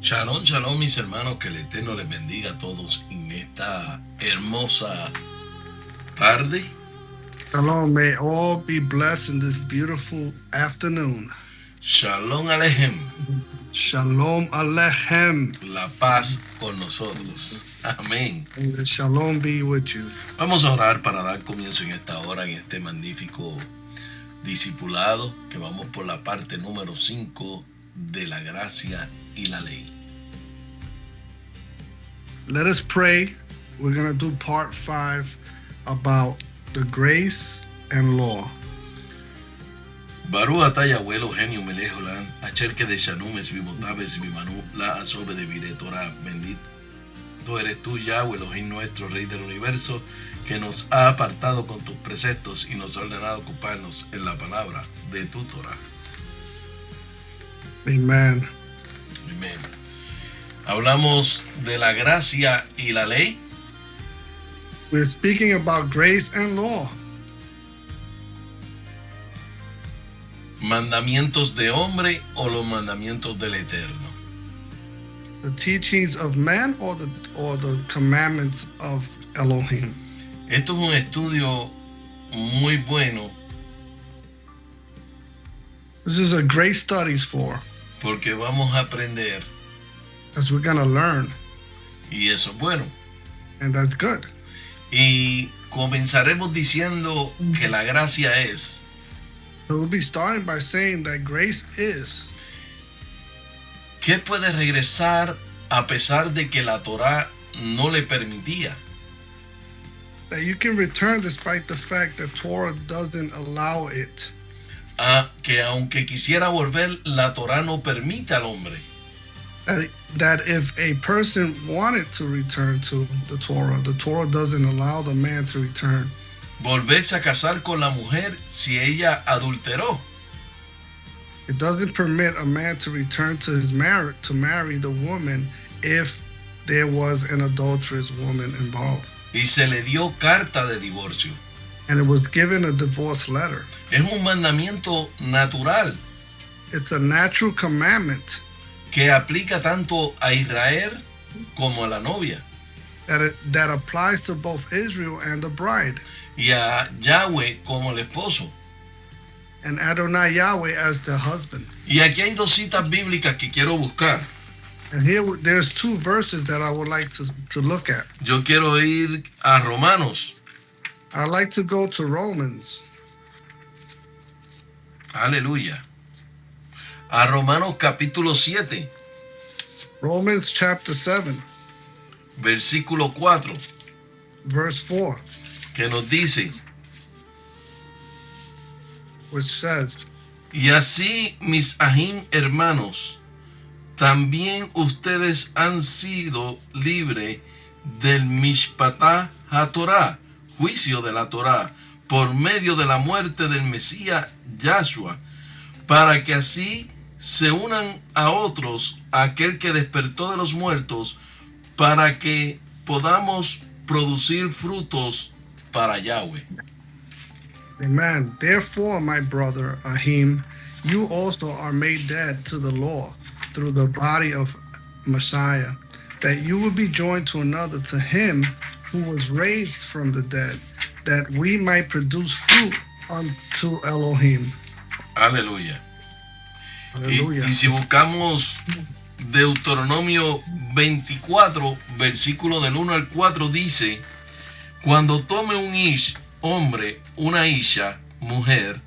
Shalom, shalom mis hermanos, que el Eterno les bendiga a todos en esta hermosa tarde. Shalom, may all be blessed in this beautiful afternoon. Shalom Alejem. Shalom Aleichem. La paz con nosotros. Amén. And the shalom be with you. Vamos a orar para dar comienzo en esta hora, en este magnífico discipulado, que vamos por la parte número 5 de la gracia y la ley. Let us pray. We're going to do part 5 about the grace and law. Baru ata Yahweh Eloheinu melech olam, asher kedeshanu mesvivotav vimanu la asobe de vire Torah. Bendito eres tú, Yahweh Elohim nuestro, Rey del universo, que nos ha apartado con tus preceptos y nos ha ordenado ocuparnos en la palabra de tu Torah. Amen. Amén. Hablamos de la gracia y la ley. We're speaking about grace and law. Mandamientos de hombre o los mandamientos del Eterno. The teachings of man or the commandments of Elohim. Esto es un estudio muy bueno This is a great studies for, porque vamos a aprender as we're going to learn, y eso es bueno. and that's good. Y comenzaremos diciendo que la gracia es So we'll be starting by saying that grace is que puede regresar a pesar de que la Torá no le permitía. that you can return despite the fact that Torah doesn't allow it. Que aunque quisiera volver, la Torá no permite al hombre. That if a person wanted to return to the Torah doesn't allow the man to return. Volverse a casar con la mujer si ella adulteró. It doesn't permit a man to return to his to marry the woman if there was an adulterous woman involved. Y se le dio carta de divorcio. And it was given a divorce letter. Es un mandamiento natural It's a natural commandment que aplica tanto a Israel como a la novia, that applies to both Israel and the bride, y a Yahweh como el esposo. and Adonai Yahweh as the husband. Y aquí hay dos citas bíblicas que quiero buscar. And here there's 2 verses that I would like to look at. Yo quiero ir a Romanos. I'd like to go to Romans. Aleluya. A Romanos capítulo 7, Romans chapter 7, versículo 4, verse 4, que nos dice: which says, y así, mis ahim hermanos, también ustedes han sido libres del mishpatá haTorá, juicio de la Torá, por medio de la muerte del Mesías Yahshua, para que así se unan a otros, a aquel que despertó de los muertos, para que podamos producir frutos para Yahweh. Amen. Therefore, my brother Ahim, you also are made dead to the law through the body of Messiah, that you will be joined to another, to him who was raised from the dead, that we might produce fruit unto Elohim. Aleluya. Hallelujah. Y si buscamos Deuteronomio 24, versículo del 1 al 4, dice: cuando tome un ish, hombre, una isha, mujer,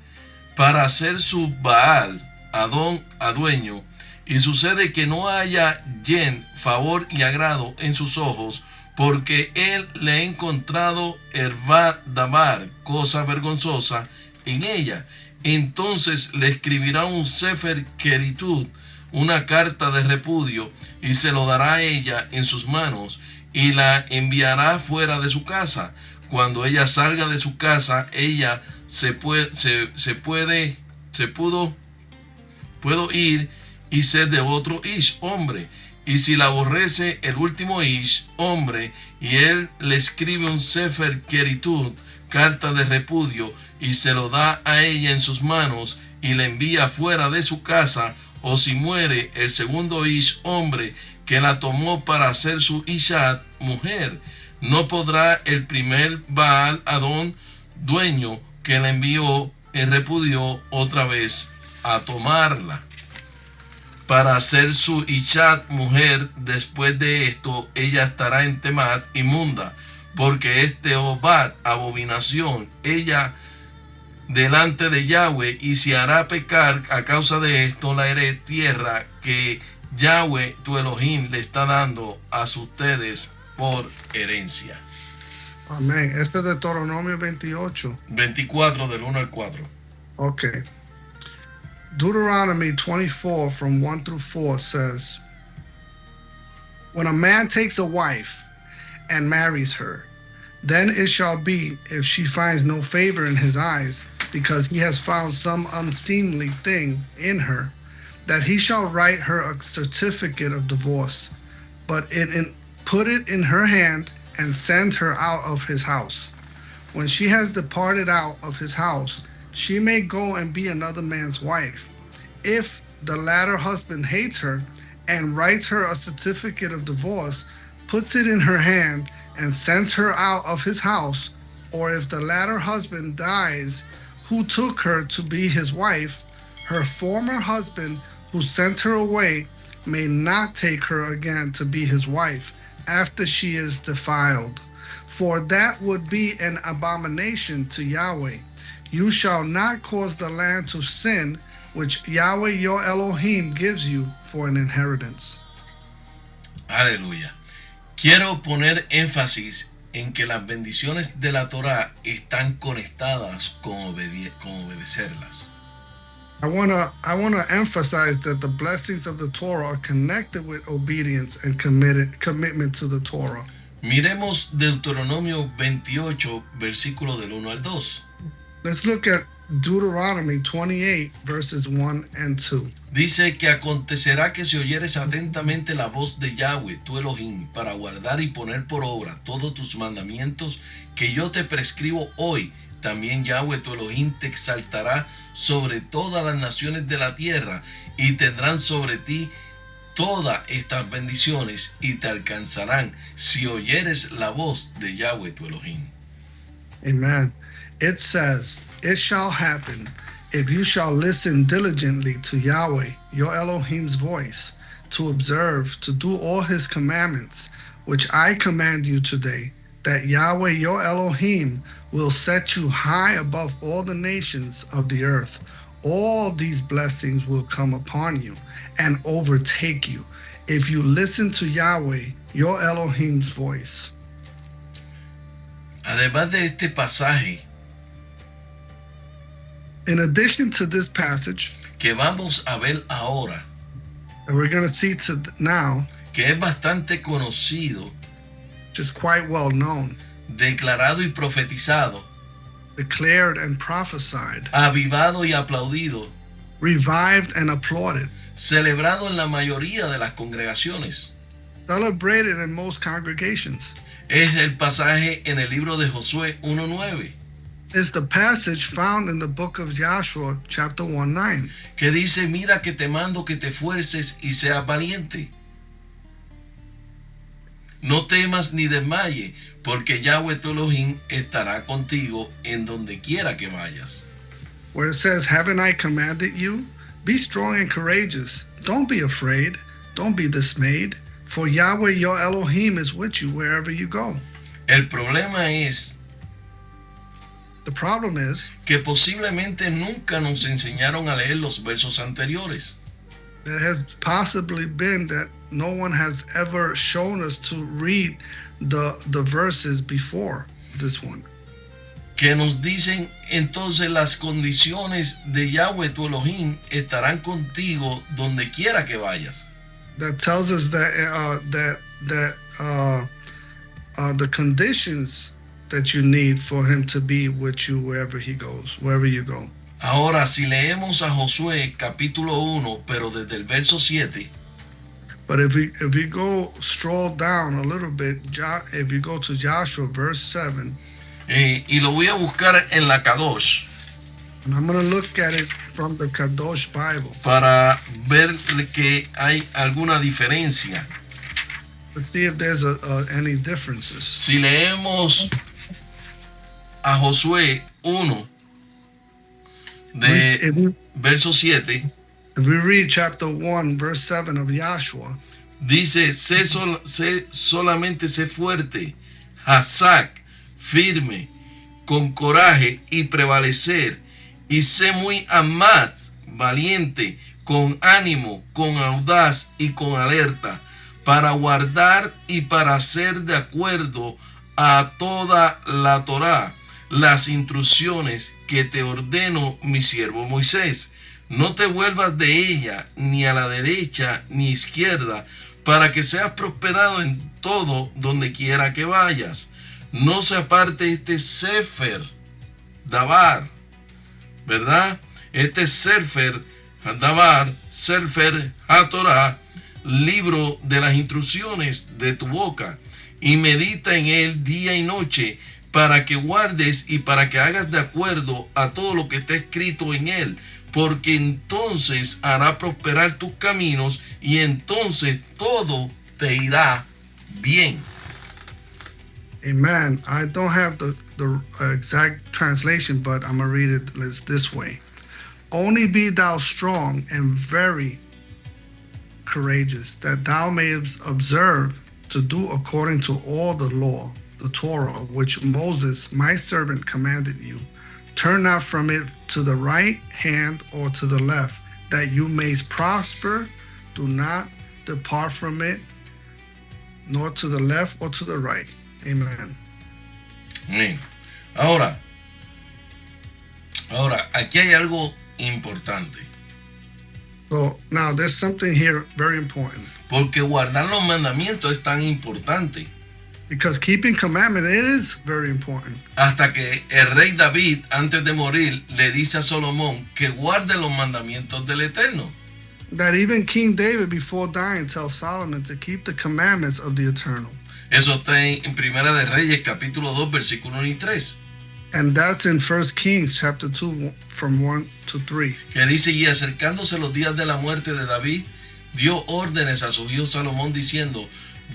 para hacer su Baal, Adón, a dueño, y sucede que no haya yen, favor y agrado en sus ojos, porque él le ha encontrado herva davar, cosa vergonzosa, en ella, entonces le escribirá un sefer queritud, una carta de repudio, y se lo dará a ella en sus manos, y la enviará fuera de su casa. Cuando ella salga de su casa, ella puedo ir y ser de otro ish, hombre. Y si la aborrece el último ish, hombre, y él le escribe un sefer queritud, carta de repudio, y se lo da a ella en sus manos, y la envía fuera de su casa, o si muere el segundo Ish, hombre, que la tomó para hacer su Ishat, mujer, no podrá el primer Baal Adón, dueño, que la envió, repudió otra vez a tomarla para hacer su Ishat, mujer. Después de esto, ella estará en Temat, inmunda, porque es Teobat, abominación, ella delante de Yahweh, y se hará pecar. A causa de esto la tierra que Yahweh tu Elohim le está dando a ustedes por herencia. Amén. Este es Deuteronomio 28. 24 del 1 al 4. Okay. Deuteronomy 24 from 1 through 4 says, when a man takes a wife and marries her, then it shall be, if she finds no favor in his eyes, because he has found some unseemly thing in her, that he shall write her a certificate of divorce, but put it in her hand and send her out of his house. When she has departed out of his house, she may go and be another man's wife. If the latter husband hates her and writes her a certificate of divorce, puts it in her hand, and sends her out of his house, or if the latter husband dies who took her to be his wife, her former husband who sent her away may not take her again to be his wife after she is defiled, for that would be an abomination to Yahweh. You shall not cause the land to sin, which Yahweh your Elohim gives you for an inheritance. Aleluya. Quiero poner énfasis en que las bendiciones de la Torá están conectadas con obedecerlas. I wanna emphasize that the blessings of the Torah are connected with obedience and commitment to the Torah. Miremos Deuteronomio 28, versículo del 1 al 2. Let's look at Deuteronomy 28, verses 1 and 2. Dice que acontecerá que si oyeres atentamente la voz de Yahweh, tu Elohim, para guardar y poner por obra todos tus mandamientos que yo te prescribo hoy, también Yahweh tu Elohim te exaltará sobre todas las naciones de la tierra, y tendrán sobre ti todas estas bendiciones, y te alcanzarán si oyeres la voz de Yahweh tu Elohim. Amen. It says, it shall happen, if you shall listen diligently to Yahweh, your Elohim's voice, to observe, to do all his commandments, which I command you today, that Yahweh your Elohim will set you high above all the nations of the earth. All these blessings will come upon you and overtake you if you listen to Yahweh your Elohim's voice. Además de este pasaje, in addition to this passage, que vamos a ver ahora, that we're going to see now, que es bastante conocido, which is quite well known, declarado y profetizado, declared and prophesied, avivado y aplaudido, revived and applauded, celebrado en la mayoría de las congregaciones, celebrated in most congregations, es el pasaje en el libro de Josué 1:9. Is the passage found in the book of Joshua, chapter 1:9. Que dice, mira que te mando que te esfuerces y seas valiente. No temas ni desmayes, porque Yahweh tu Elohim estará contigo en donde quiera que vayas. Where it says, haven't I commanded you? Be strong and courageous. Don't be afraid. Don't be dismayed. For Yahweh your Elohim is with you wherever you go. El problema es The problem is que posiblemente nunca nos enseñaron a leer los versos anteriores. There has possibly been that no one has ever shown us to read the verses before this one. Que nos dicen entonces las condiciones de Yahweh tu Elohim estarán contigo donde quiera que vayas. That tells us that the conditions that you need for him to be with you wherever he goes, wherever you go. Ahora, si leemos a Josué capítulo 1, pero desde el verso 7. But if we go stroll down a little bit, if you go to Joshua verse 7. Y lo voy a buscar en la Kadosh. And I'm going to look at it from the Kadosh Bible para ver que hay alguna diferencia. to see if there's any differences. Si leemos a Josué 1 de If we, verso 7, if we read chapter 1, verse 7 of Joshua, dice, solamente sé fuerte, Hazak, firme, con coraje y prevalecer, y sé muy amaz, valiente, con ánimo, con audaz y con alerta, para guardar y para hacer de acuerdo a toda la Torá, las instrucciones que te ordeno mi siervo Moisés. No te vuelvas de ella ni a la derecha ni izquierda, para que seas prosperado en todo donde quiera que vayas. No se aparte este Sefer Dabar, ¿verdad? Este Sefer Dabar, Sefer HaTorah, libro de las instrucciones de tu boca, y medita en él día y noche, para que guardes y para que hagas de acuerdo a todo lo que está escrito en él, porque entonces hará prosperar tus caminos y entonces todo te irá bien. amen. I don't have the exact translation, but I'm going to read it this way. Only be thou strong and very courageous, that thou mayest observe to do according to all the law, the Torah, which Moses, my servant, commanded you. Turn not from it to the right hand or to the left, that you may prosper. Do not depart from it, nor to the left or to the right. Amen. Amén. Ahora, aquí hay algo importante. So now there's something here very important. Porque guardar los mandamientos es tan importante. Because keeping commandment, it is very important. Hasta que el rey David, antes de morir, le dice a Salomón que guarde los mandamientos del Eterno. That even King David, before dying, tells Solomon to keep the commandments of the Eternal. Eso está en Primera de Reyes, capítulo 2, versículo 1 y 3. And that's in 1 Kings chapter 2, from 1 to 3. Que dice, y acercándose los días de la muerte de David, dio órdenes a su hijo Salomón diciendo,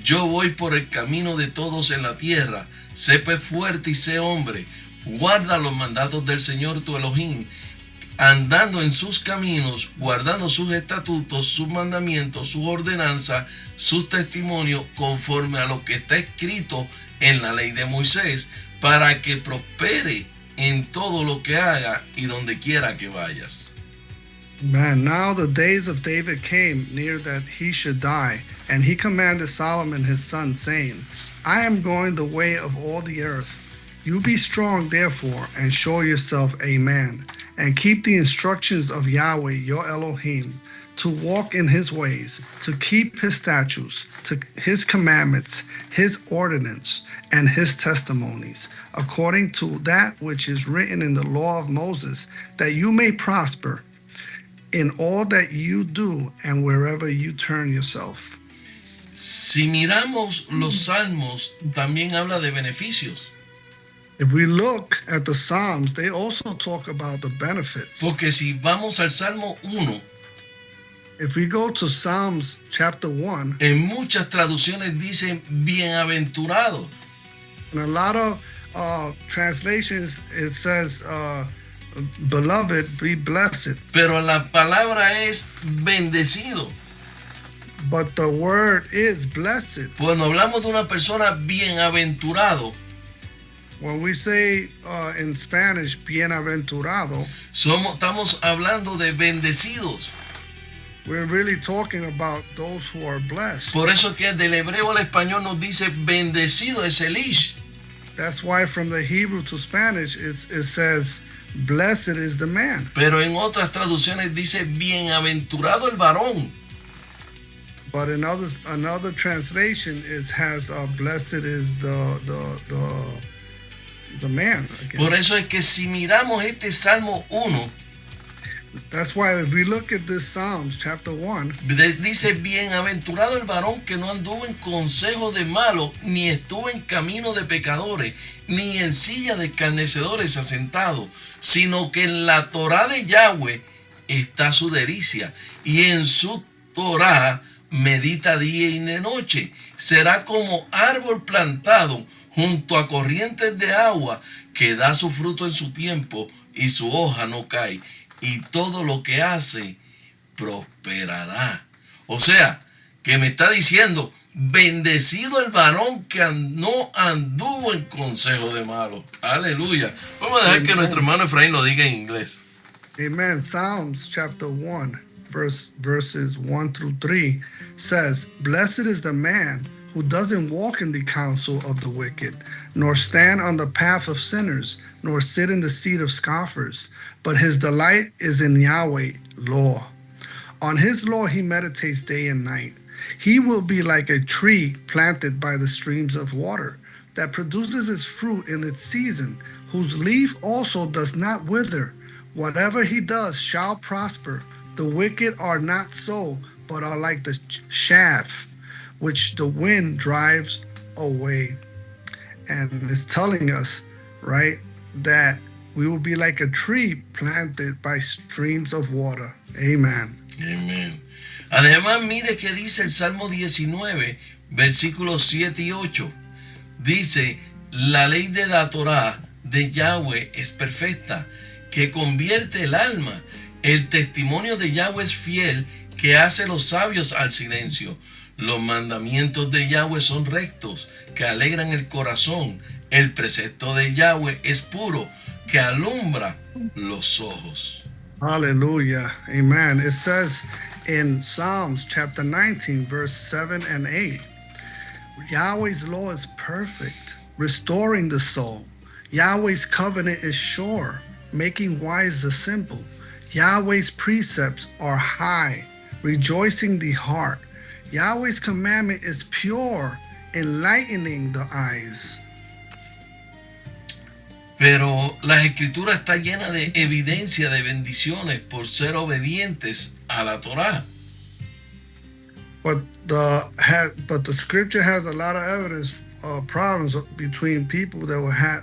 yo voy por el camino de todos en la tierra, sé pues fuerte y sé hombre, guarda los mandatos del Señor tu Elohim, andando en sus caminos, guardando sus estatutos, sus mandamientos, sus ordenanzas, sus testimonios, conforme a lo que está escrito en la ley de Moisés, para que prospere en todo lo que haga y donde quiera que vayas. Man, now the days of David came near that he should die, and he commanded Solomon his son, saying, I am going the way of all the earth. You be strong, therefore, and show yourself a man, and keep the instructions of Yahweh your Elohim, to walk in his ways, to keep his statutes, to his commandments, his ordinance, and his testimonies, according to that which is written in the law of Moses, that you may prosper in all that you do and wherever you turn yourself. Si miramos los salmos, también habla de beneficios. If we look at the Psalms, they also talk about the benefits. Porque si vamos al Salmo 1, If we go to Psalms chapter 1, en muchas traducciones dicen bienaventurado. in a lot of translations, it says, beloved, be blessed. Pero la palabra es bendecido. But the word is blessed. Cuando hablamos de una persona bienaventurado, When we say in Spanish, bienaventurado, estamos hablando de bendecidos. we're really talking about those who are blessed. Por eso que del hebreo al español nos dice bendecido es el ish. That's why from the Hebrew to Spanish, it says, blessed is the man. Pero en otras traducciones dice bienaventurado el varón. But in another translation, it has blessed is the man. Again. Por eso es que si miramos este Salmo 1, That's why if we look at this Psalms chapter 1, dice bienaventurado el varón que no anduvo en consejo de malos, ni estuvo en camino de pecadores, ni en silla de escarnecedores asentado, sino que en la Torá de Yahweh está su delicia, y en su Torá medita día y de noche. Será como árbol plantado junto a corrientes de agua, que da su fruto en su tiempo y su hoja no cae, y todo lo que hace prosperará. O sea, que me está diciendo, bendecido el varón que no anduvo en consejo de malos. Aleluya. Vamos a dejar que nuestro hermano Efraín lo diga en inglés. Amen. Psalms chapter 1, verses 1 through 3 says, "Blessed is the man who doesn't walk in the counsel of the wicked, nor stand on the path of sinners, nor sit in the seat of scoffers, but his delight is in Yahweh, law. On his law he meditates day and night. He will be like a tree planted by the streams of water, that produces its fruit in its season, whose leaf also does not wither. Whatever he does shall prosper. The wicked are not so, but are like the chaff which the wind drives away." And it's telling us, right, that we will be like a tree planted by streams of water. Amen. Amén. Además, mire que dice el Salmo 19, versículos 7 y 8. Dice, la ley de la Torá de Yahweh es perfecta, que convierte el alma. El testimonio de Yahweh es fiel, que hace los sabios al silencio. Los mandamientos de Yahweh son rectos, que alegran el corazón. El precepto de Yahweh es puro, que alumbra los ojos. Hallelujah. Amen. It says in Psalms chapter 19, verse 7 and 8, Yahweh's law is perfect, restoring the soul. Yahweh's covenant is sure, making wise the simple. Yahweh's precepts are high, rejoicing the heart. Yahweh's commandment is pure, enlightening the eyes. Pero la escritura está llena de evidencia de bendiciones por ser obedientes a la Torá. But the scripture has a lot of evidence of problems between people that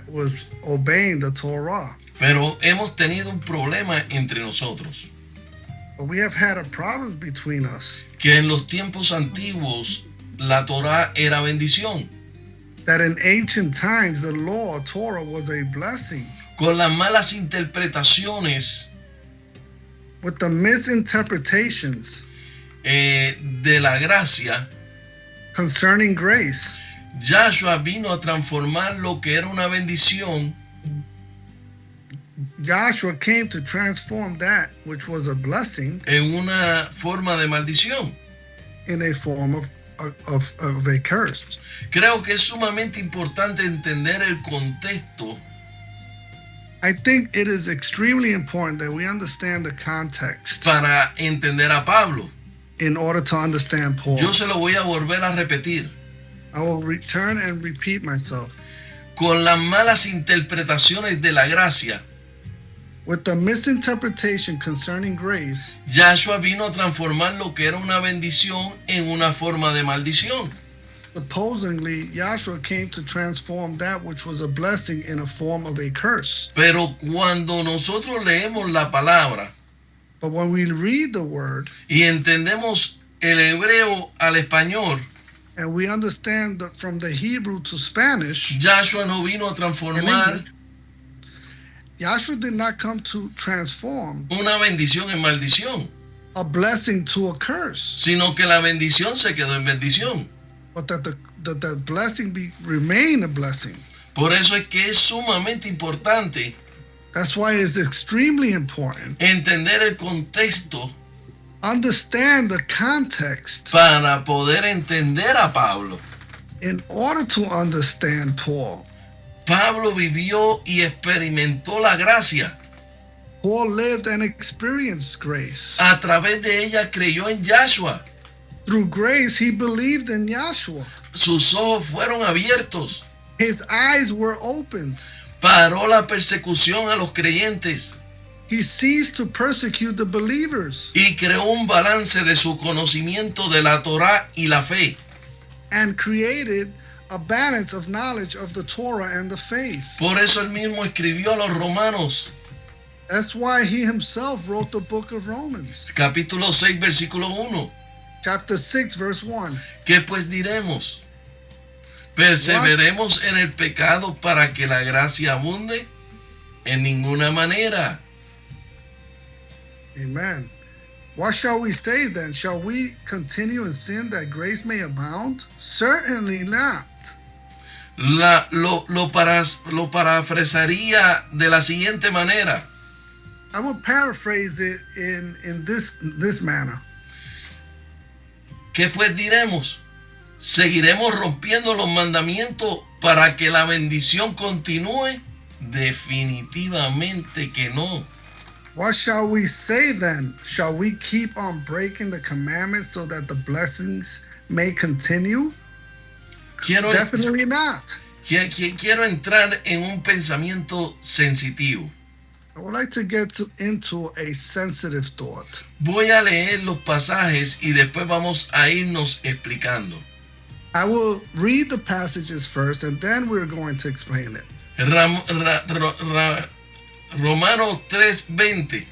was obeying the Torah. Pero hemos tenido un problema entre nosotros. But we have had a problem between us. Que en los tiempos antiguos la Torá era bendición. That in ancient times the law, Torah, was a blessing. Con las malas interpretaciones with the misinterpretations de la gracia concerning grace, Yahshua vino a transformar lo que era una bendición. Joshua came to transform that which was a blessing en una forma de maldición, in a form of a curse. Creo que es sumamente importante entender el contexto. I think it is extremely important that we understand the context para entender a Pablo. In order to understand Paul. Yo se lo voy a volver a repetir. I will return and repeat myself. Con las malas interpretaciones de la gracia, with the misinterpretation concerning grace, Yahshua vino a transformar lo que era una bendición en una forma de maldición. Supposedly, Yahshua came to transform that which was a blessing in a form of a curse. Pero cuando nosotros leemos la palabra, but when we read the word, y entendemos el hebreo al español, and we understand that from the Hebrew to Spanish, Yahshua no vino a transformar Yahshua did not come to transform una bendición en maldición, a blessing to a curse, sino que la bendición se quedó en bendición. But that the blessing remain a blessing. Por eso es que es sumamente importante. That's why it's extremely important. Entender el contexto. Understand the context. Para poder entender a Pablo. In order to understand Paul. Pablo vivió y experimentó la gracia. Paul lived and experienced grace. A través de ella creyó en Yahshua. Through grace, he believed in Yahshua. Sus ojos fueron abiertos. His eyes were opened. Paró la persecución a los creyentes. He ceased to persecute the believers. Y creó un balance de su conocimiento de la Torá y la fe. And created a balance of knowledge of the Torah and the faith. Por eso él mismo escribió a los romanos. That's why he himself wrote the book of Romans, Capítulo 6, versículo 1. chapter 6, verse 1. ¿Qué pues diremos? ¿Perseveremos en el pecado para que la gracia abunde? En ninguna manera. Amen. What shall we say then? Shall we continue in sin that grace may abound? Certainly not. Lo parafrasearía de la siguiente manera. I will paraphrase it in this manner. ¿Qué pues diremos? ¿Seguiremos rompiendo los mandamientos para que la bendición continúe? Definitivamente que no. What shall we say then? Shall we keep on breaking the commandments so that the blessings may continue? Definitely not. Quiero entrar en un pensamiento sensitivo. I would like to get into a sensitive thought. Voy a leer los pasajes y después vamos a irnos explicando. I will read the passages first and then we're going to explain it. Romanos 3:20.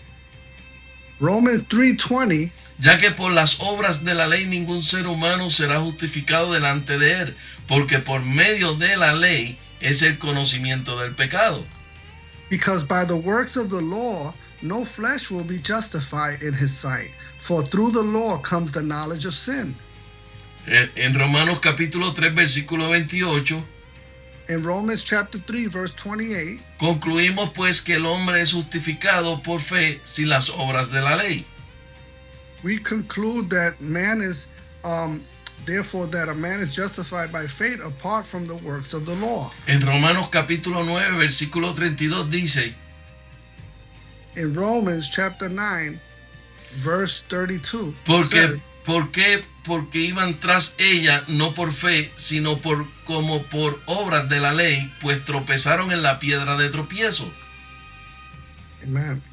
Romans 3:20. Ya que por las obras de la ley ningún ser humano será justificado delante de él, porque por medio de la ley es el conocimiento del pecado. Because by the works of the law no flesh will be justified in his sight, for through the law comes the knowledge of sin. En Romanos capítulo 3 versículo 28. In Romans chapter 3 verse 28. Concluimos pues que el hombre es justificado por fe sin las obras de la ley. We conclude that man is therefore that a man is justified by faith apart from the works of the law. En Romanos capítulo 9 versículo 32 dice. In Romans chapter 9 verse 32. Porque iban tras ella no por fe, sino como por obras de la ley, pues tropezaron en la piedra de tropiezo. Amen.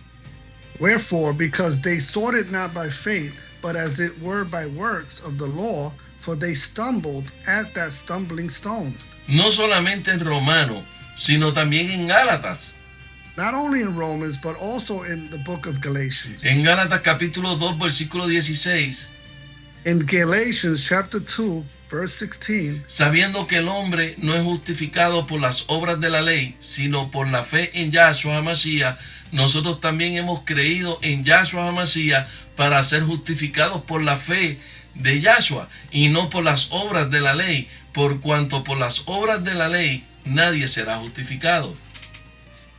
Wherefore, because they sought it not by faith, but as it were by works of the law, for they stumbled at that stumbling stone. No solamente en Romano, sino también en Gálatas. Not only in Romans, but also in the book of Galatians. En Gálatas capítulo 2, versículo 16. In Galatians chapter 2, verse 16. Sabiendo que el hombre no es justificado por las obras de la ley, sino por la fe en Yahshua HaMashiach, nosotros también hemos creído en Yahshua HaMashiach para ser justificados por la fe de Yahshua y no por las obras de la ley, por cuanto por las obras de la ley nadie será justificado.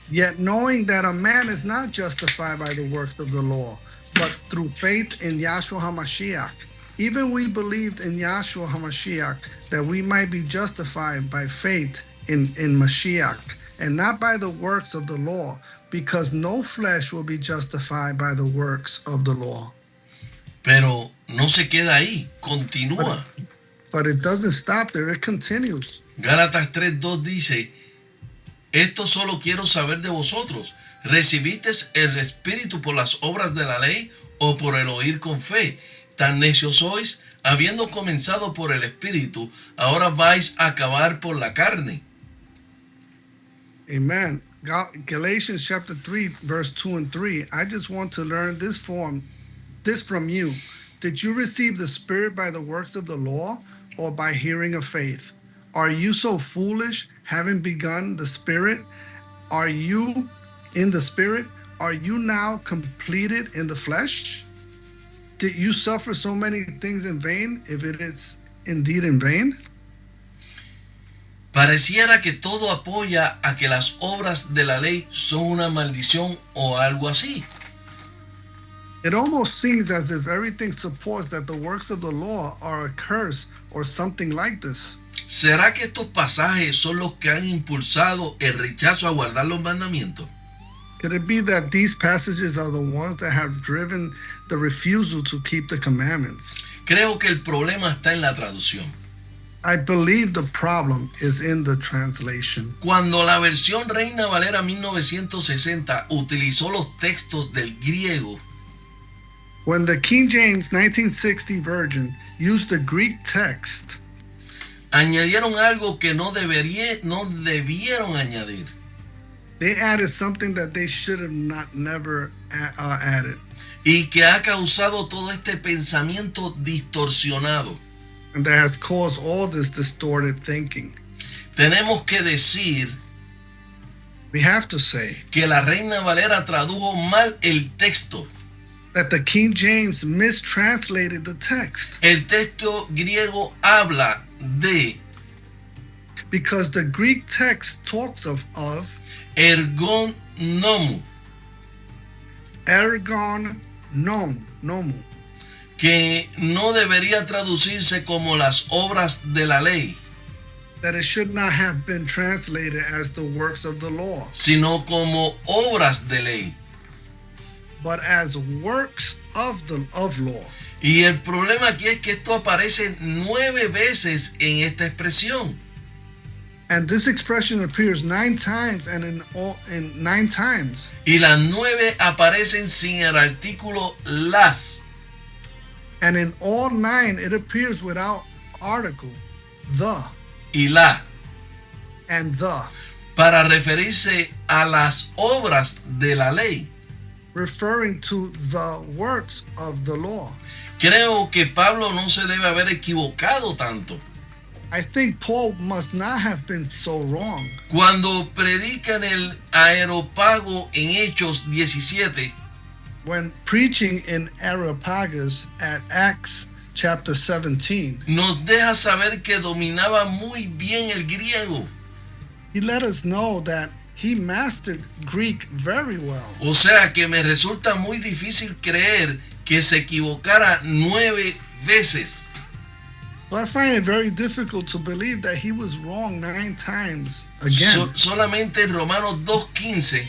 Yet knowing that a man is not justified by the works of the law, but through faith in Yahshua HaMashiach, even we believed in Yahshua HaMashiach that we might be justified by faith in Mashiach, and not by the works of the law, because no flesh will be justified by the works of the law. Pero no se queda ahí, continúa. But it doesn't stop there, it continues. Gálatas 3:2 dice, esto solo quiero saber de vosotros, ¿recibisteis el Espíritu por las obras de la ley o por el oír con fe? Tan necios sois, habiendo comenzado por el Espíritu, ahora vais a acabar por la carne. Amen. Galatians chapter 3, verse 2 and 3. I just want to learn this from you. Did you receive the Spirit by the works of the law or by hearing of faith? Are you so foolish, having begun the Spirit? Are you in the Spirit? Are you now completed in the flesh? Did you suffer so many things in vain, if it is indeed in vain? Pareciera que todo apoya a que las obras de la ley son una maldición o algo así. It almost seems as if everything supports that the works of the law are a curse or something like this. ¿Será que estos pasajes son los que han impulsado el rechazo a guardar los mandamientos? Could it be that these passages are the ones that have driven the refusal to keep the commandments? Creo que el problema está en la traducción. I believe the problem is in the translation. Cuando la versión Reina Valera 1960 utilizó los textos del griego, when the King James 1960 version used the Greek text, añadieron algo que no debieron añadir. they added something that they should have never added. y que ha causado todo este pensamiento distorsionado. And that has caused all this distorted thinking. Tenemos que decir We have to say que la Reina Valera tradujo mal el texto. that the King James mistranslated the text, El texto griego habla de because the Greek text talks of ergon nomu, ergon nomu, que no debería traducirse como las obras de la ley, that it should not have been translated as the works of the law, sino como obras de ley. but as works of law. Y el problema aquí es que esto aparece 9 veces en esta expresión. And this expression appears 9 times, and in 9 times. Y las 9 aparecen sin el artículo las. And in all 9, it appears without article, the, Y la, and the, para referirse a las obras de la ley. referring to the works of the law. Creo que Pablo no se debe haber equivocado tanto. I think Paul must not have been so wrong Cuando predica en el Areópago en Hechos 17, when preaching in Areopagus at Acts chapter 17. nos deja saber que dominaba muy bien el griego. He let us know that he mastered Greek very well. O sea que me resulta muy difícil creer que se equivocara 9 veces. So I find it very difficult to believe that he was wrong 9 times again. Solamente en Romanos 2:15,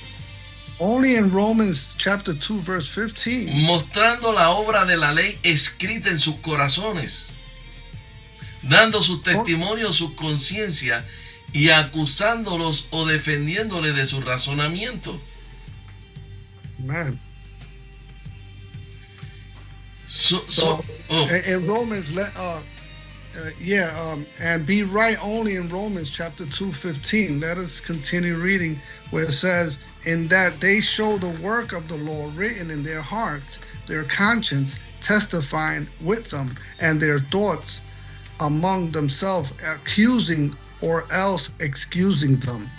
Only in Romans chapter 2 verse 15, mostrando la obra de la ley escrita en sus corazones, dando sus testimonios, su conciencia y acusándolos o defendiéndoles de su razonamiento. man. Oh, In Romans, and be right only in Romans chapter 2:15. Let us continue reading where it says, in that they show the work of the law written in their hearts, their conscience testifying with them, and their thoughts among themselves, accusing or else excusing them.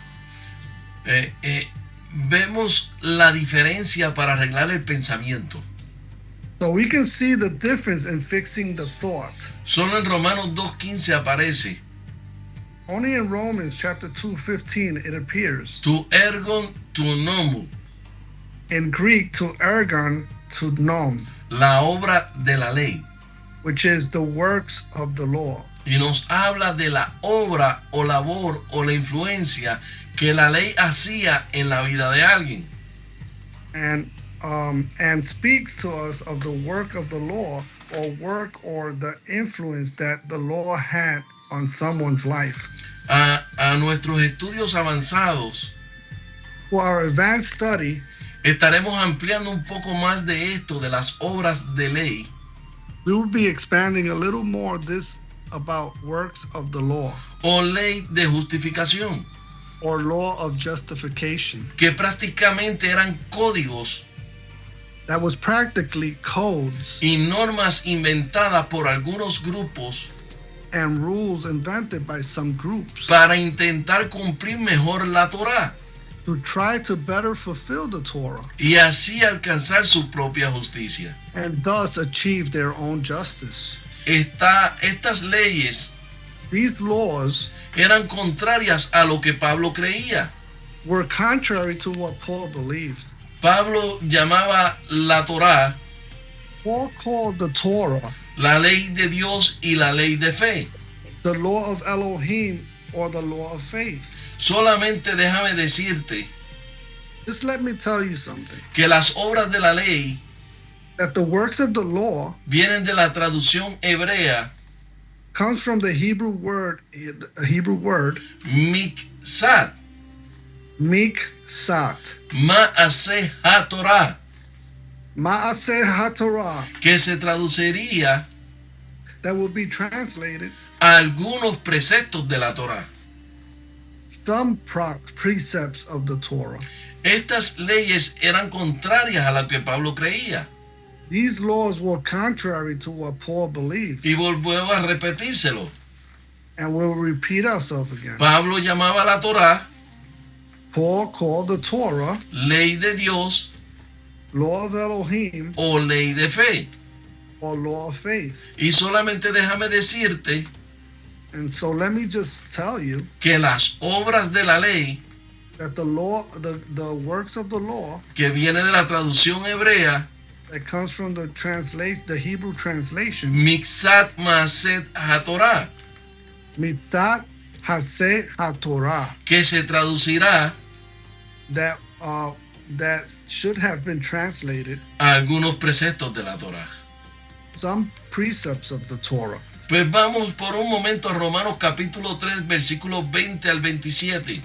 Vemos la diferencia para arreglar el pensamiento. So we can see the difference in fixing the thought. Solo en Romanos 2:15 aparece Only in Romans chapter 2:15 it appears. tu ergon tu nomu, In Greek, to ergon, to nom, la obra de la ley. which is the works of the law. Y nos habla de la obra o labor o la influencia que la ley hacía en la vida de alguien. And speaks to us of the work of the law, or the influence that the law had on someone's life. A nuestros estudios avanzados For our advanced study, estaremos ampliando un poco más de esto, de las obras de ley, we will be expanding a little more this about works of the law, o ley de justificación, or law of justification, que prácticamente eran códigos that was practically codes y normas inventadas por algunos grupos and rules invented by some groups para intentar cumplir mejor la Torá to try to better fulfill the Torah y así alcanzar su propia justicia. and thus achieve their own justice. Estas leyes These laws eran contrarias a lo que Pablo creía. were contrary to what Paul believed. Pablo llamaba la Torá Paul called the Torah la ley de Dios y la ley de fe. the law of Elohim, or the law of faith. Solamente déjame decirte Just let me tell you something, que las obras de la ley that the works of the law vienen de la traducción hebrea comes from the Hebrew word miksat, miksat, ma'aseh ha-Torah, ma'aseh haTorah, que se traduciría that will be translated a algunos preceptos de la Torá. some precepts of the Torah. Estas leyes eran contrarias a lo que Pablo creía. These laws were contrary to what Paul believed. Y volvió a repetírselo. And we'll repeat ourselves again. Pablo llamaba a la Torá, Paul called the Torah ley de Dios law of Elohim o ley de fe. or law of faith. Y solamente déjame decirte And so let me just tell you que las obras de la ley, that the law, the works of the law que viene de la traducción hebrea, that comes from the Hebrew translation, Mixat Maaset HaTorah, Mitzat Haseh HaTorah, que se traducirá that should have been translated a algunos preceptos de la Torah. some precepts of the Torah. Pues vamos por un momento a Romanos capítulo 3, versículos 20 al 27.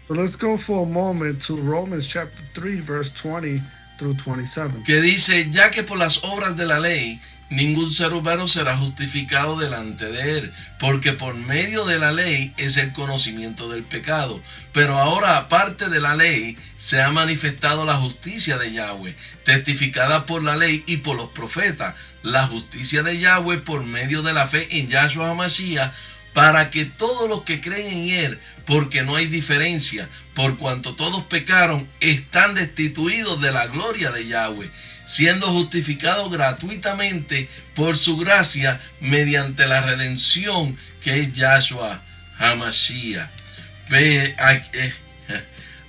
So let's go for a moment to Romans chapter 3, verse 20 through 27. Que dice, ya que por las obras de la ley, ningún ser humano será justificado delante de él, porque por medio de la ley es el conocimiento del pecado. Pero ahora, aparte de la ley, se ha manifestado la justicia de Yahweh, testificada por la ley y por los profetas, la justicia de Yahweh por medio de la fe en Yahshua HaMashiach, para que todos los que creen en él, porque no hay diferencia, por cuanto todos pecaron, están destituidos de la gloria de Yahweh, siendo justificados gratuitamente por su gracia mediante la redención que es Yahshua HaMashiach,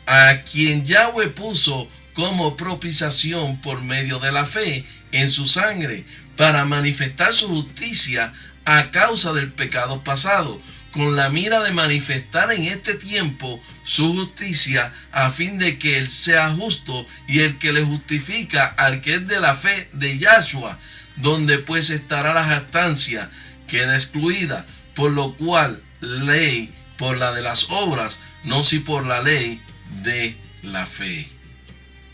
a quien Yahweh puso como propiciación por medio de la fe en su sangre, para manifestar su justicia a causa del pecado pasado, con la mira de manifestar en este tiempo su justicia, a fin de que él sea justo y el que le justifica al que es de la fe de Yahshua, donde pues estará la jactancia, queda excluida, por lo cual ley por la de las obras, no si por la ley de la fe.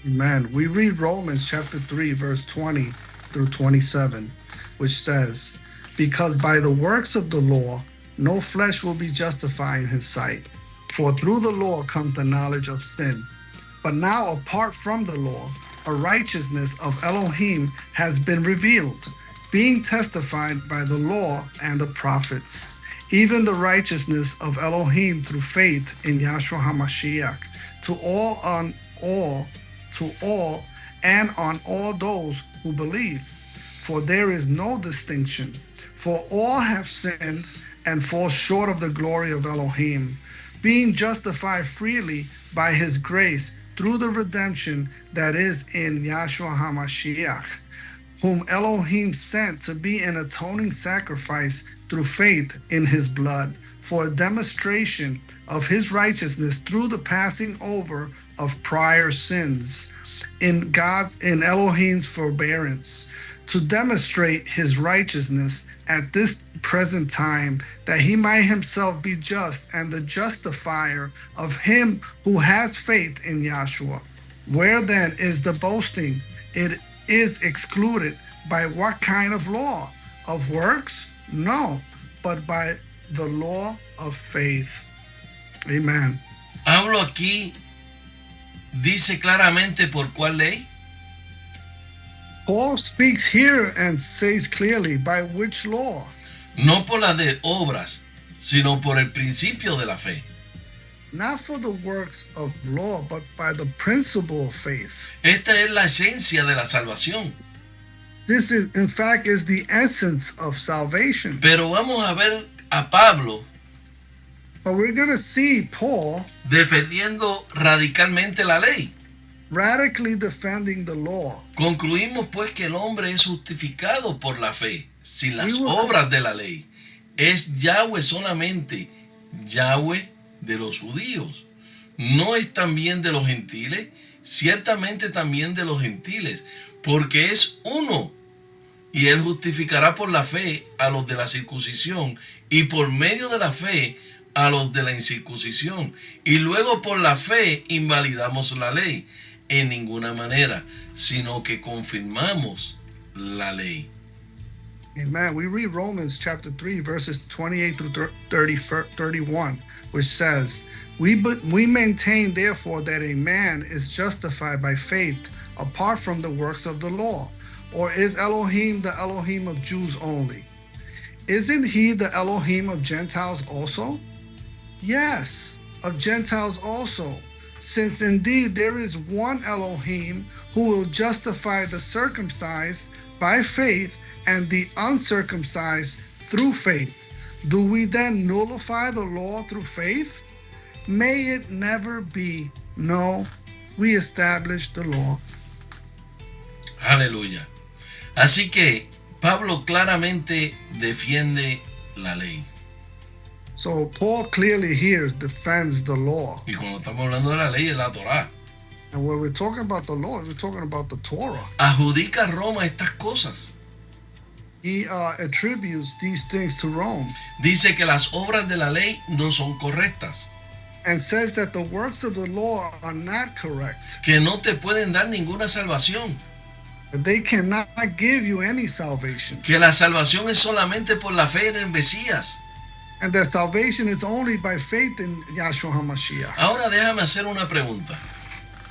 Amen. We read Romans chapter 3, verse 20 through 27, which says, because by the works of the law, no flesh will be justified in his sight. For through the law comes the knowledge of sin. But now, apart from the law, a righteousness of Elohim has been revealed, being testified by the law and the prophets, even the righteousness of Elohim through faith in Yahshua HaMashiach, to all and on all those who believe. For there is no distinction, for all have sinned and fall short of the glory of Elohim, being justified freely by his grace through the redemption that is in Yahshua HaMashiach, whom Elohim sent to be an atoning sacrifice through faith in his blood, for a demonstration of his righteousness through the passing over of prior sins, in Elohim's forbearance, to demonstrate his righteousness at this present time, that he might himself be just and the justifier of him who has faith in Yahshua. Where then is the boasting? It is excluded. By what kind of law? Of works? No, but by the law of faith. Amen. Hablo aquí, dice claramente por cuál ley. Paul speaks here and says clearly, by which law? No por la de obras, sino por el principio de la fe. Not for the works of law, but by the principle of faith. Esta es la esencia de la salvación. This is, in fact, is the essence of salvation. Pero vamos a ver a Pablo But we're going to see Paul defendiendo radicalmente la ley. radically defending the law. Concluimos pues que el hombre es justificado por la fe, sin las We will- obras de la ley. Es Yahweh solamente, Yahweh de los judíos. No es también de los gentiles, ciertamente también de los gentiles, porque es uno. Y él justificará por la fe a los de la circuncisión y por medio de la fe a los de la incircuncisión. Y luego por la fe invalidamos la ley. En ninguna manera, sino que confirmamos la ley. Amen. We read Romans chapter 3, verses 28 through 31, which says, we maintain, therefore, that a man is justified by faith apart from the works of the law. Or is Elohim the Elohim of Jews only? Isn't he the Elohim of Gentiles also? Yes, of Gentiles also, since indeed there is one Elohim who will justify the circumcised by faith and the uncircumcised through faith. Do we then nullify the law through faith? May it never be. No, we establish the law. Aleluya. Así que Pablo claramente defiende la ley. So Paul clearly here defends the law. Y cuando estamos hablando de la ley es la Torá. And when we're talking about the law, we're talking about the Torah. Adjudica a Roma estas cosas. He attributes these things to Rome. Dice que las obras de la ley no son correctas. And says that the works of the law are not correct. Que no te pueden dar ninguna salvación. That they cannot give you any salvation. Que la salvación es solamente por la fe en el Mesías. And that salvation is only by faith in Yahshua HaMashiach. Ahora déjame hacer una pregunta.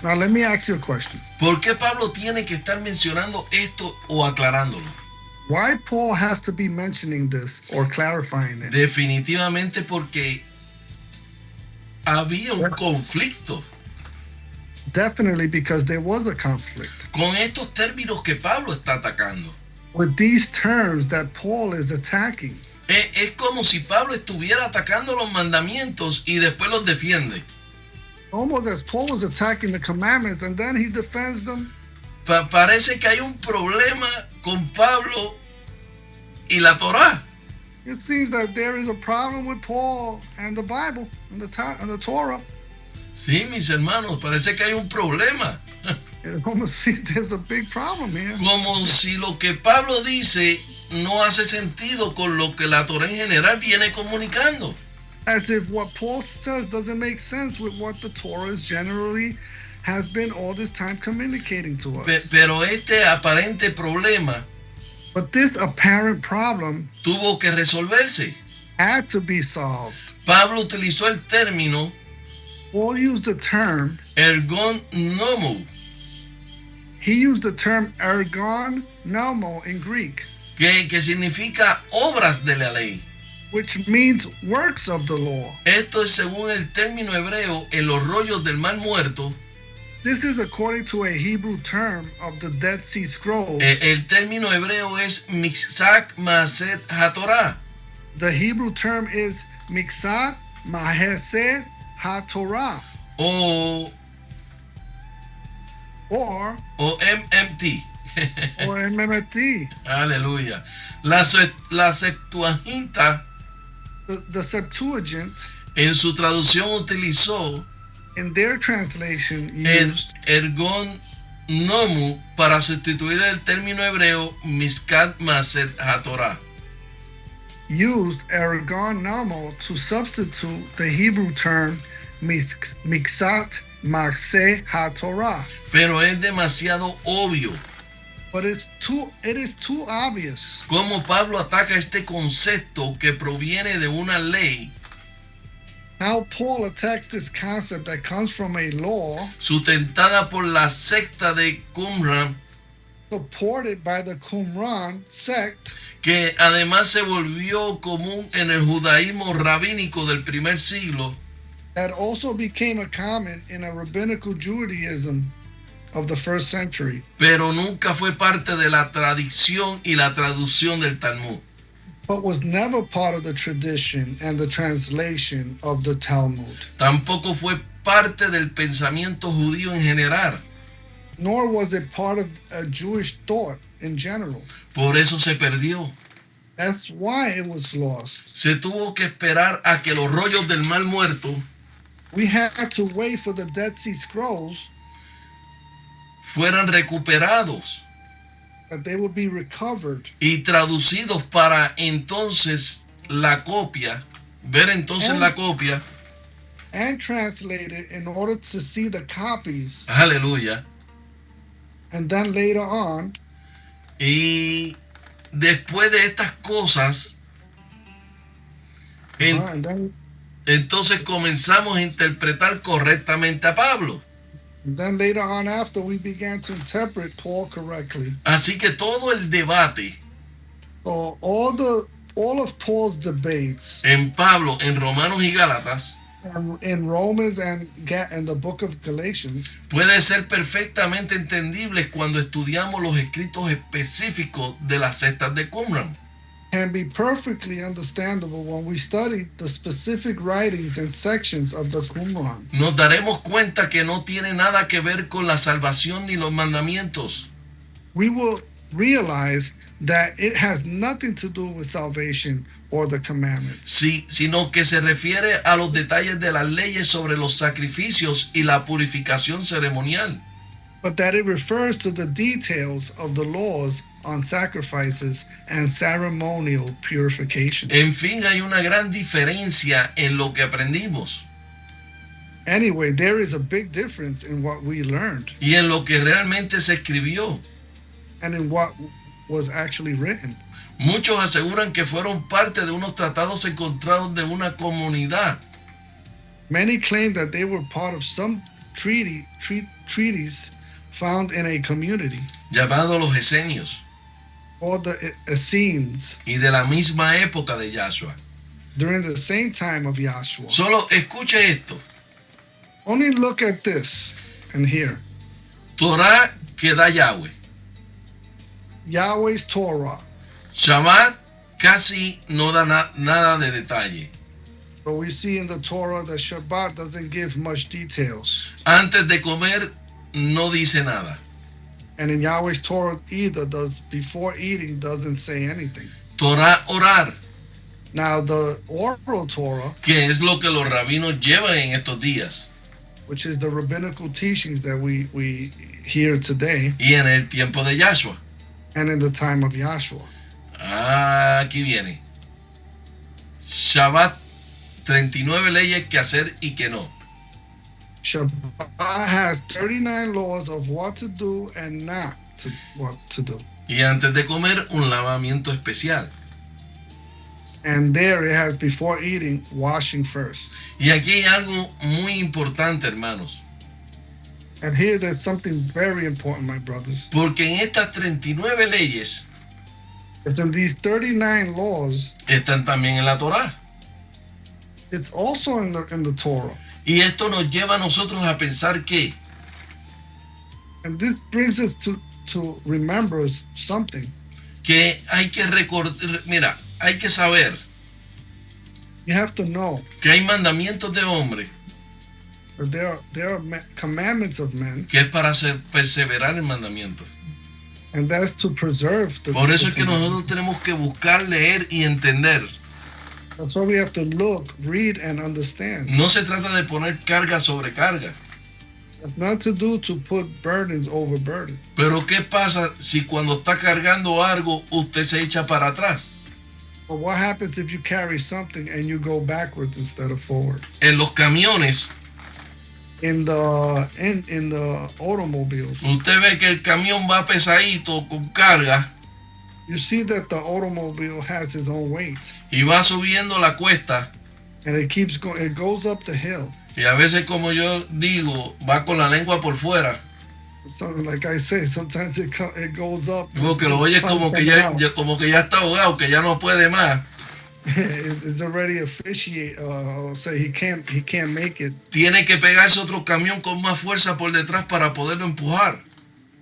Now let me ask you a question. ¿Por qué Pablo tiene que estar mencionando esto o aclarándolo? Why Paul has to be mentioning this or clarifying it? Definitivamente porque había un conflicto Definitely because there was a conflict con estos términos que Pablo está atacando. with these terms that Paul is attacking. Es como si Pablo estuviera atacando los mandamientos y después los defiende. Almost as Paul was attacking the commandments and then he defends them. Parece que hay un problema con Pablo y la Torá. It seems that there is a problem with Paul and the Bible and the Torah. Sí, mis hermanos, parece que hay un problema. It almost seems there's a big problem here. Como si lo que Pablo dice no hace sentido con lo que la Torá en general viene comunicando. As if what Paul says doesn't make sense with what the Torah is generally has been all this time communicating to us. Pero este aparente problema But this apparent problem tuvo que resolverse. had to be solved. Pablo utilizó el término Paul used the term, ergon nomo, he used the term ergon nomo in Greek, que significa obras de la ley. which means works of the law. Esto es según el término hebreo en los rollos del Mar Muerto. This is according to a Hebrew term of the Dead Sea Scrolls. El término hebreo es Mixak Maset HaTorah. The Hebrew term is Mixat Mahesed HaTorah, O or MMT. or MMT. Aleluya. La Septuaginta The Septuagint, en su traducción utilizó in their translation, el used ergon nomu para sustituir el término hebreo Miskat Maset HaTorah. ergon nomo to substitute the Hebrew term Mixat Mahseh HaTorah. Pero es demasiado obvio But it is too obvious cómo Pablo ataca este concepto que proviene de una ley how Paul attacks this concept that comes from a law sustentada por la secta de Qumran, supported by the Qumran sect, que además se volvió común en el judaísmo rabínico del primer siglo, that also became a common in a rabbinical Judaism of the first century, pero nunca fue parte de la tradición y la traducción del Talmud. but was never part of the tradition and the translation of the Talmud, Tampoco fue parte del pensamiento judío en general. nor was it part of a Jewish thought in general. Por eso se perdió. That's why it was lost. Se tuvo que esperar a que los rollos del Mar Muerto We had to wait for the Dead Sea Scrolls fueran recuperados that they would be recovered y traducidos para entonces la copia, ver entonces la copia, and translated in order to see the copies, aleluya, and then later on y después de estas cosas, And entonces comenzamos a interpretar correctamente a Pablo. then later on after, we began to interpret Paul correctly. Así que todo el debate So all of Paul's debates en Pablo, en Romanos y Gálatas, in Romans and the book of Galatians puede ser perfectamente entendibles cuando estudiamos los escritos específicos de las sectas de Qumran. can be perfectly understandable when we study the specific writings and sections of the Qumran. Nos daremos cuenta que no tiene nada que ver con la salvación ni los mandamientos, We will realize that it has nothing to do with salvation or the commandments, sino que se refiere a los detalles de las leyes sobre los sacrificios y la purificación ceremonial. but that it refers to the details of the laws on sacrifices and ceremonial purification. En fin, hay una gran diferencia en lo que aprendimos Anyway, there is a big difference in what we learned y en lo que realmente se escribió. and in what was actually written. Muchos aseguran que fueron parte de unos tratados encontrados de una comunidad. Many claim that they were part of some treaties found in a community Llamados los Esenios, or the Essenes y de la misma época de Yahshua. during the same time of Yahshua. Solo escuche esto: Only look at this and here. Torah que da Yahweh, Yahweh's Torah. Shabbat casi no da nada de detalle. So we see in the Torah that Shabbat doesn't give much details. Antes de comer no dice nada. And in Yahweh's Torah either does before eating doesn't say anything. Torah orar, Now the oral Torah, que es lo que los rabinos llevan en estos días which is the rabbinical teachings that we hear today y en el tiempo de Yahshua. and in the time of Yahshua. Aquí viene. Shabbat, 39 leyes que hacer y que no. Shabbat has 39 laws of what to do and not to what to do. Y antes de comer, un lavamiento especial. And there it has before eating, washing first. Y aquí hay algo muy importante, hermanos. And here there's something very important, my brothers. Porque en estas 39 leyes It's in these 39 laws, están también en la Torá. it's also in the Torah. Y esto nos lleva a nosotros a pensar que And this brings us to remember something. hay que recordar, mira, hay que saber You have to know que hay mandamientos de hombre that there are commandments of men, que es para perseverar en mandamientos. and that's to preserve the Por eso es que commandments. nosotros tenemos que buscar, leer y entender. That's why we have to look, read, and understand. No se trata de poner carga sobre carga. It's not to do to put burdens over burdens. Pero ¿qué pasa si cuando está cargando algo usted se echa para atrás? But what happens if you carry something and you go backwards instead of forward? En los camiones, In the automobiles, usted ve que el camión va pesadito con carga you see that the automobile has its own weight, y va subiendo la cuesta. and it keeps going. It goes up the hill. Y a veces, como yo digo, va con la lengua por fuera. Something like I say, sometimes it goes up. Porque lo oyes como que ya está ahogado, que ya no puede más. It's already officiate. Say he can't make it. Tiene que pegarse otro camión con más fuerza por detrás para poderlo empujar.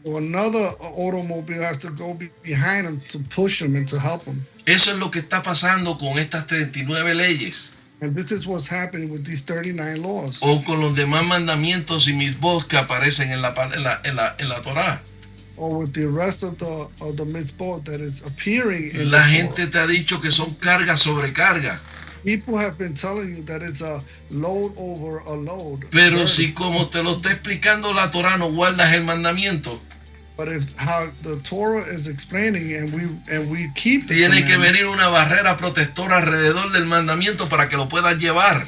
Or another automobile has to go behind him to push him and to help him. Eso es lo que está pasando con estas 39 leyes And this is what's happening with these 39 laws, o con los demás mandamientos y mitzvot que aparecen en la Torá. or with the rest of the mitzvot that is appearing in La the gente te ha dicho que son carga sobre carga. Torah. People have been telling you that it's a load over a load. Pero si como te lo está explicando la Torá no guardas el mandamiento, But if how the Torah is explaining and we keep the tiene que commandment, venir una barrera protectora alrededor del mandamiento para que lo puedas llevar.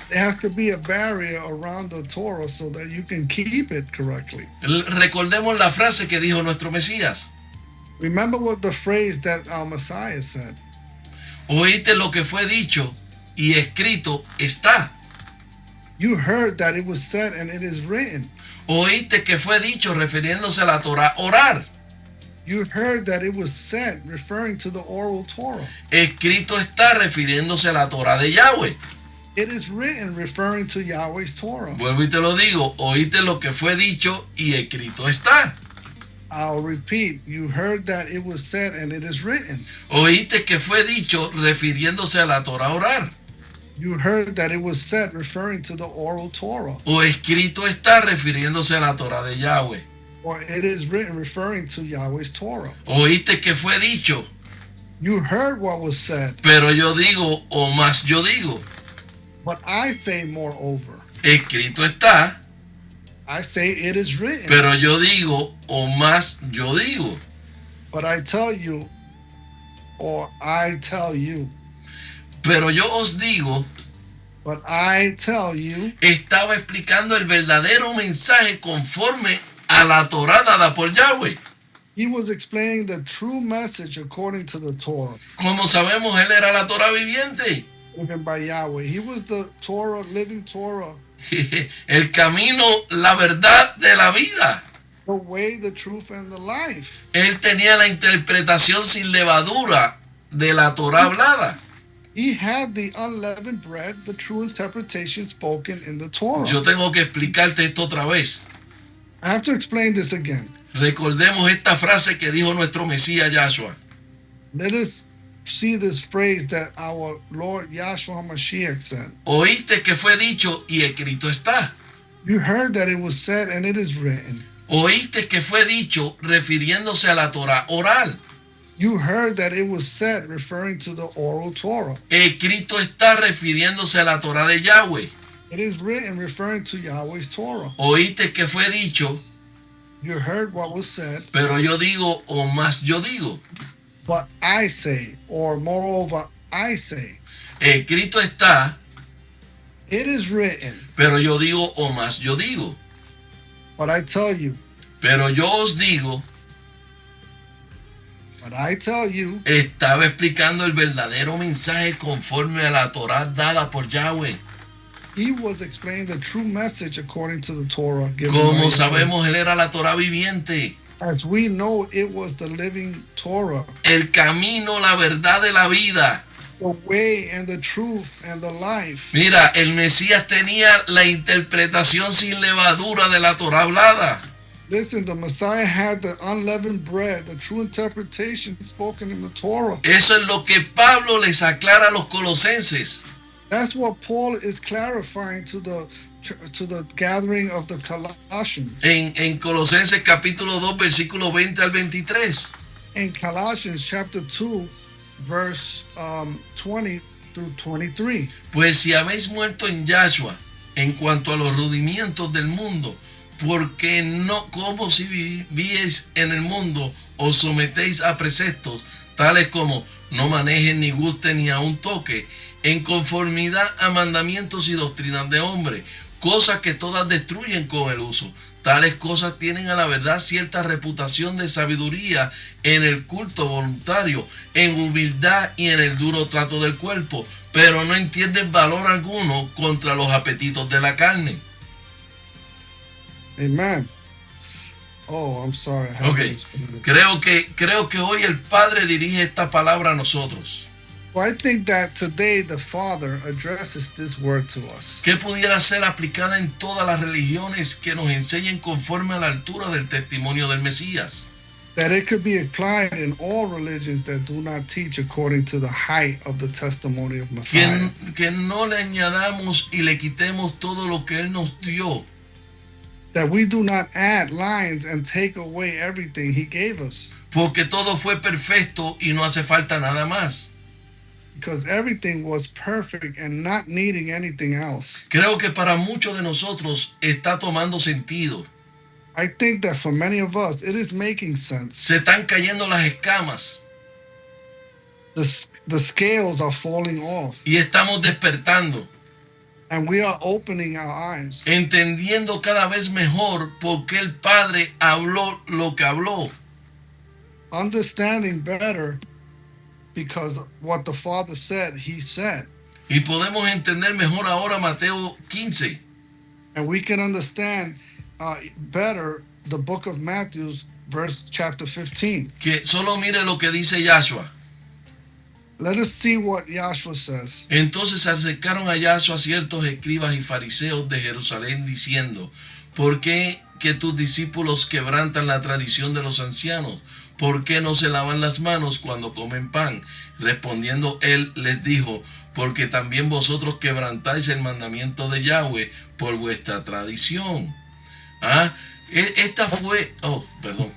there has to be a barrier around the Torah so that you can keep it correctly. Recordemos la frase que dijo nuestro Mesías. Remember what the phrase that our Messiah said. Oíste lo que fue dicho y escrito está. You heard that it was said and it is written. Oíste que fue dicho refiriéndose a la Torah, orar. You heard that it was said referring to the oral Torah. Escrito está refiriéndose a la Torah de Yahweh. It is written referring to Yahweh's Torah. Vuelvo y te lo digo, oíste lo que fue dicho y escrito está. I'll repeat, you heard that it was said and it is written. Oíste que fue dicho refiriéndose a la Torah orar. You heard that it was said referring to the oral Torah. O escrito está refiriéndose a la Torah de Yahweh. Or it is written referring to Yahweh's Torah. Oíste que fue dicho, You heard what was said, pero yo digo, o más yo digo. but I say moreover. Escrito está, I say it is written, pero yo digo, o más yo digo. but I tell you, or I tell you, Pero yo os digo, but I tell you. estaba explicando el verdadero mensaje conforme a la Torah dada por Yahweh. He was explaining the true message according to the Torah, Como sabemos, él era la Torah viviente. given by Yahweh. He was the Torah, living Torah, El camino, la verdad de la vida. the way, the truth, and the life. Él tenía la interpretación sin levadura de la Torah hablada. He had the unleavened bread, the true interpretation spoken in the Torah. Yo tengo que explicarte esto otra vez. I have to explain this again. Recordemos esta frase que dijo nuestro Mesías Yahshua. Let us see this phrase that our Lord Yahshua HaMashiach said. Oíste que fue dicho y escrito está. You heard that it was said and it is written. Oíste que fue dicho refiriéndose a la Torah oral. You heard that it was said referring to the oral Torah. Escrito está refiriéndose a la Torah de Yahweh. It is written referring to Yahweh's Torah. Oíste que fue dicho, You heard what was said, pero yo digo, o más yo digo. but I say, or moreover, I say. Escrito está, It is written, pero yo digo, o más yo digo. but I tell you, Pero yo os digo, but I tell you, estaba explicando el verdadero mensaje conforme a la Torah dada por Yahweh. he was explaining the true message according to the Torah given by Como Yahweh. sabemos, él era la Torah viviente. As we know, it was the living Torah, El camino, la verdad de la vida. the way and the truth and the life. Mira, el Mesías tenía la interpretación sin levadura de la Torah hablada. Listen, the Messiah had the unleavened bread, the true interpretation spoken in the Torah. Eso es lo que Pablo les aclara a los colosenses. That's what Paul is clarifying to the gathering of the Colossians. En Colosenses capítulo 2, versículo 20 al 23. In Colossians chapter 2, verse 20 through 23. Pues si habéis muerto en Yahshua, en cuanto a los rudimientos del mundo, porque no como si vivíais en el mundo, os sometéis a preceptos, tales como no manejen ni gusten ni aun toque, en conformidad a mandamientos y doctrinas de hombre, cosas que todas destruyen con el uso. Tales cosas tienen a la verdad cierta reputación de sabiduría en el culto voluntario, en humildad y en el duro trato del cuerpo, pero no entienden valor alguno contra los apetitos de la carne. Amen. Oh, I'm sorry. I have Ok, to explain it. creo que hoy el Padre dirige esta palabra a nosotros. Well, I think that today the Father addresses this word to us. Que pudiera ser aplicada en todas las religiones que nos enseñen conforme a la altura del testimonio del Mesías. That it could be applied in all religions that do not teach according to the height of the testimony of Messiah. Que no le añadamos y le quitemos todo lo que Él nos dio. That we do not add lines and take away everything He gave us. Porque todo fue perfecto y no hace falta nada más. Because everything was perfect and not needing anything else. Creo que para muchos de nosotros está tomando sentido. I think that for many of us, it is making sense. Se están cayendo las escamas The scales are falling off, y estamos despertando, and we are opening our eyes, entendiendo cada vez mejor por qué el Padre habló lo que habló. understanding better because what the Father said, He said. Y podemos entender mejor ahora Mateo 15. And we can understand better the book of Matthew, chapter 15. Que solo mire lo que dice Yahshua. Let us see what Yahshua says. Entonces se acercaron a Yahshua ciertos escribas y fariseos de Jerusalén diciendo, ¿por qué que tus discípulos quebrantan la tradición de los ancianos? ¿Por qué no se lavan las manos cuando comen pan? Respondiendo él les dijo, porque también vosotros quebrantáis el mandamiento de Yahweh por vuestra tradición. Esta fue... Oh, perdón.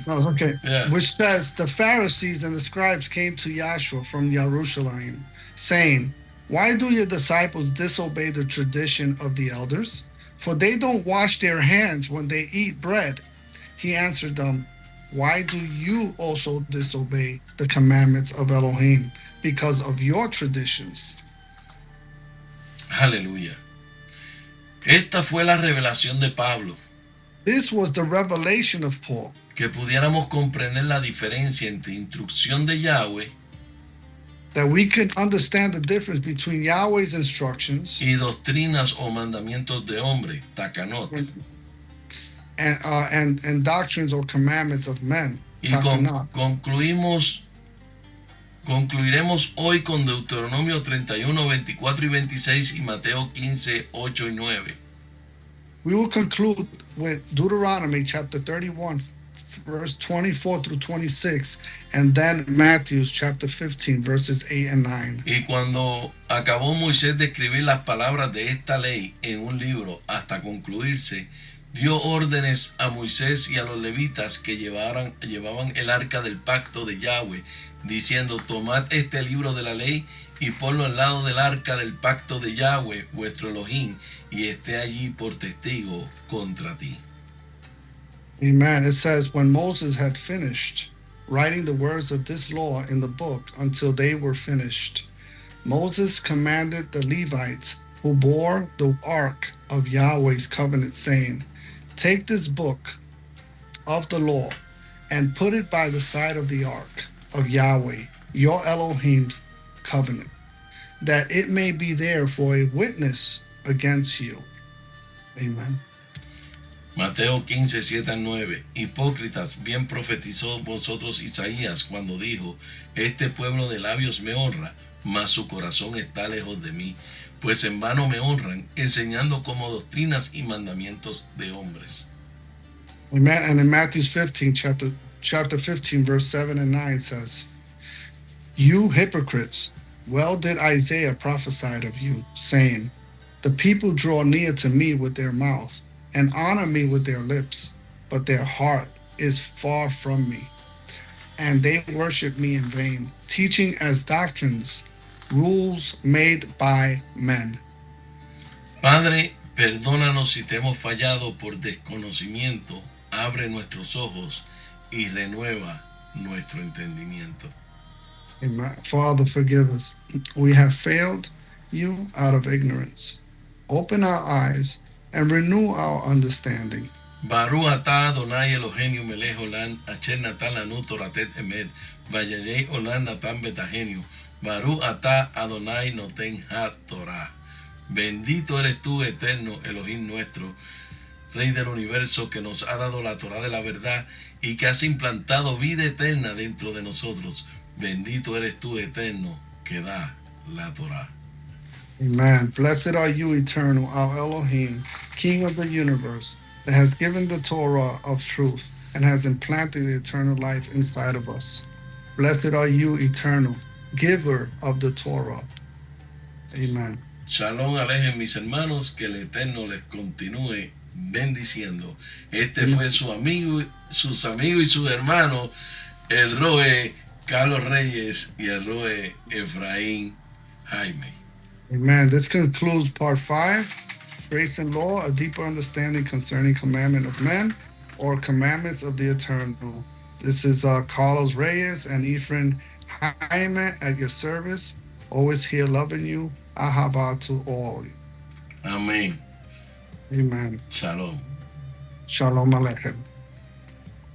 No, it's okay. Yeah. Which says, the Pharisees and the scribes came to Yahshua from Jerusalem, saying, why do your disciples disobey the tradition of the elders? For they don't wash their hands when they eat bread. He answered them, why do you also disobey the commandments of Elohim? Because of your traditions. Aleluya. Esta fue la revelación de Pablo. This was the revelation of Paul. Que pudiéramos comprender la diferencia entre instrucción de Yahweh that we can understand the difference between Yahweh's instructions y doctrinas o mandamientos de hombre, takanot. And doctrines or commandments of men. Y concluiremos hoy con Deuteronomio 31, 24 y 26 y Mateo 15, 8 y 9. We will conclude with Deuteronomy chapter 31, verse 24 through 26, and then Matthew chapter 15, verses 8 and 9. Y cuando acabó Moisés de escribir las palabras de esta ley en un libro hasta concluirse, dio órdenes a Moisés y a los levitas que llevaban el arca del pacto de Yahweh, diciendo, tomad este libro de la ley y ponlo al lado del arca del pacto de Yahweh, vuestro Elohim, y esté allí por testigo contra ti. Amen. It says, when Moses had finished writing the words of this law in the book until they were finished, Moses commanded the Levites who bore the ark of Yahweh's covenant, saying, take this book of the law and put it by the side of the ark of Yahweh, your Elohim's covenant, that it may be there for a witness against you. Amen. Mateo 15, 7 al 9. Hipócritas, bien profetizó vosotros Isaías cuando dijo, este pueblo de labios me honra, mas su corazón está lejos de mí, pues en vano me honran, enseñando como doctrinas y mandamientos de hombres. Amen. And in Matthew 15, chapter 15, verse 7 and 9 says, you hypocrites, well did Isaiah prophesy of you, saying, the people draw near to me with their mouth, and honor me with their lips, but their heart is far from me. And they worship me in vain, teaching as doctrines rules made by men. Padre, perdónanos si te hemos fallado por desconocimiento, abre nuestros ojos y renueva nuestro entendimiento. Amen. Father, forgive us. We have failed you out of ignorance. Open our eyes and renew our understanding. Baru ata Adonai Eloheinu melech olam, asher natan lanu toratet emet, vayayei olam natan betahenu. Baru ata Adonai noten ha-Torah. Bendito eres tú, eterno Elohim nuestro, Rey del universo, que nos ha dado la Torah de la verdad y que has implantado vida eterna dentro de nosotros. Bendito eres tú, eterno, que da la Torah. Amen. Blessed are you, eternal, our Elohim, King of the universe, that has given the Torah of truth and has implanted the eternal life inside of us. Blessed are you, eternal, giver of the Torah. Amen. Shalom alejen, mis hermanos, que el Eterno les continúe bendiciendo. Este fue su amigo, sus amigos y sus hermanos, el Roe Carlos Reyes y el Roe Efraín Jaime. Amen. This concludes part 5, Grace and Law, a deeper understanding concerning commandment of men or commandments of the eternal. This is Carlos Reyes and Ephraim Jaime at your service. Always here loving you. Ahava to all. Amén. Amen. Shalom. Shalom Aleichem.